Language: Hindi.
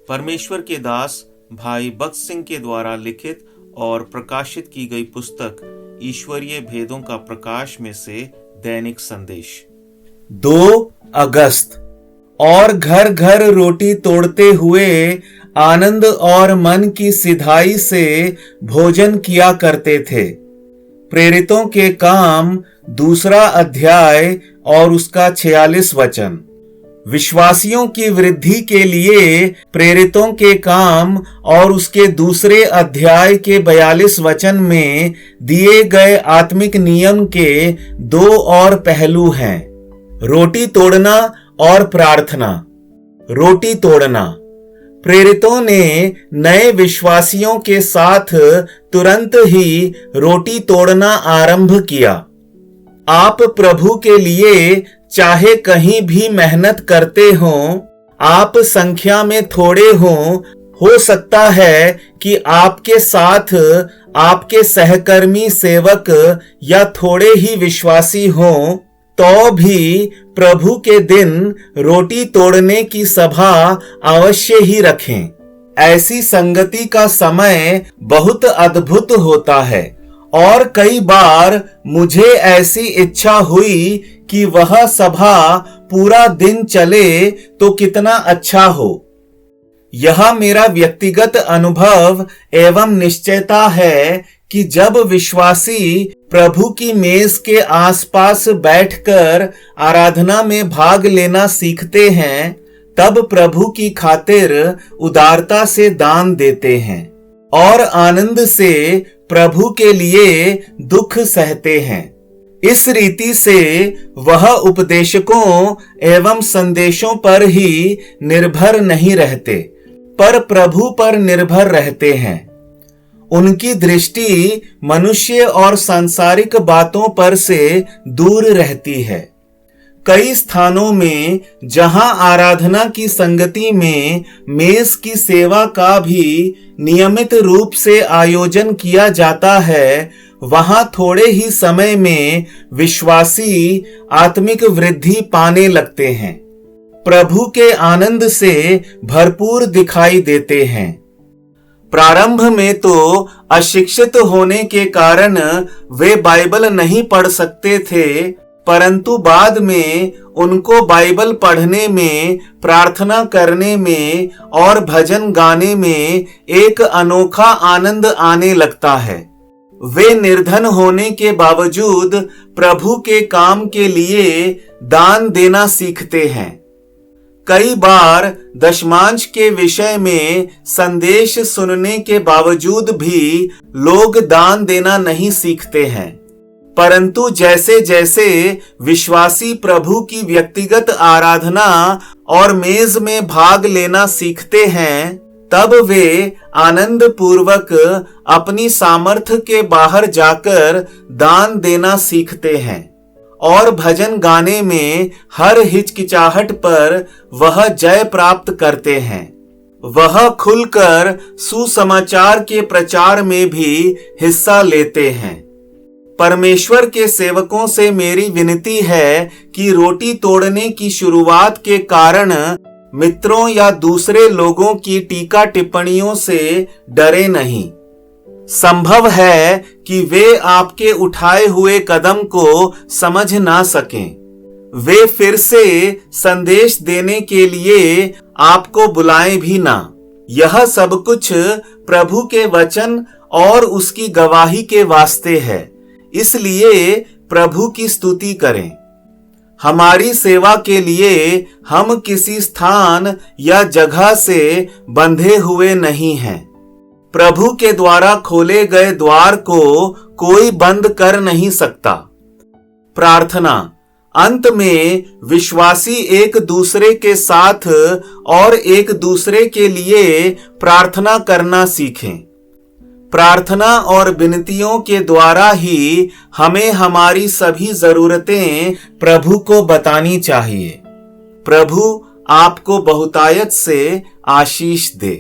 परमेश्वर के दास भाई बख्श सिंह के द्वारा लिखित और प्रकाशित की गई पुस्तक ईश्वरीय भेदों का प्रकाश में से दैनिक संदेश 2 अगस्त। और घर घर रोटी तोड़ते हुए आनंद और मन की सिधाई से भोजन किया करते थे। प्रेरितों के काम 2 अध्याय और उसका 46 वचन। विश्वासियों की वृद्धि के लिए प्रेरितों के काम और उसके 2 अध्याय के 42 वचन में दिए गए आत्मिक नियम के 2 और पहलू हैं। रोटी तोड़ना और प्रार्थना। रोटी तोड़ना। प्रेरितों ने नए विश्वासियों के साथ तुरंत ही रोटी तोड़ना आरंभ किया। आप प्रभु के लिए चाहे कहीं भी मेहनत करते हों, आप संख्या में थोड़े हों, हो सकता है कि आपके साथ आपके सहकर्मी सेवक या थोड़े ही विश्वासी हों, तो भी प्रभु के दिन रोटी तोड़ने की सभा अवश्य ही रखें। ऐसी संगति का समय बहुत अद्भुत होता है और कई बार मुझे ऐसी इच्छा हुई कि वह सभा पूरा दिन चले तो कितना अच्छा हो। यह मेरा व्यक्तिगत अनुभव एवं निश्चयता है कि जब विश्वासी प्रभु की मेज के आसपास बैठकर आराधना में भाग लेना सीखते हैं, तब प्रभु की खातिर उदारता से दान देते हैं और आनंद से प्रभु के लिए दुख सहते हैं। इस रीति से वह उपदेशकों एवं संदेशों पर ही निर्भर नहीं रहते, पर प्रभु पर निर्भर रहते हैं। उनकी दृष्टि मनुष्य और सांसारिक बातों पर से दूर रहती है। कई स्थानों में जहां आराधना की संगति में मेज की सेवा का भी नियमित रूप से आयोजन किया जाता है, वहां थोड़े ही समय में विश्वासी आत्मिक वृद्धि पाने लगते हैं, प्रभु के आनंद से भरपूर दिखाई देते हैं। प्रारंभ में तो अशिक्षित होने के कारण वे बाइबल नहीं पढ़ सकते थे, परंतु बाद में उनको बाइबल पढ़ने में, प्रार्थना करने में और भजन गाने में एक अनोखा आनंद आने लगता है। वे निर्धन होने के बावजूद प्रभु के काम के लिए दान देना सीखते हैं। कई बार दशमांश के विषय में संदेश सुनने के बावजूद भी लोग दान देना नहीं सीखते हैं, परंतु जैसे जैसे विश्वासी प्रभु की व्यक्तिगत आराधना और मेज में भाग लेना सीखते हैं, तब वे आनंद पूर्वक अपनी सामर्थ्य के बाहर जाकर दान देना सीखते हैं और भजन गाने में हर हिचकिचाहट पर वह जय प्राप्त करते हैं। वह खुलकर सुसमाचार के प्रचार में भी हिस्सा लेते हैं। परमेश्वर के सेवकों से मेरी विनती है कि रोटी तोड़ने की शुरुआत के कारण मित्रों या दूसरे लोगों की टीका टिप्पणियों से डरे नहीं। संभव है कि वे आपके उठाए हुए कदम को समझ ना सकें। वे फिर से संदेश देने के लिए आपको बुलाएं भी ना। यह सब कुछ प्रभु के वचन और उसकी गवाही के वास्ते है, इसलिए प्रभु की स्तुति करें। हमारी सेवा के लिए हम किसी स्थान या जगह से बंधे हुए नहीं हैं। प्रभु के द्वारा खोले गए द्वार को कोई बंद कर नहीं सकता। प्रार्थना। अंत में विश्वासी एक दूसरे के साथ और एक दूसरे के लिए प्रार्थना करना सीखें। प्रार्थना और विनतियों के द्वारा ही हमें हमारी सभी जरूरतें प्रभु को बतानी चाहिए। प्रभु आपको बहुतायत से आशीष दे।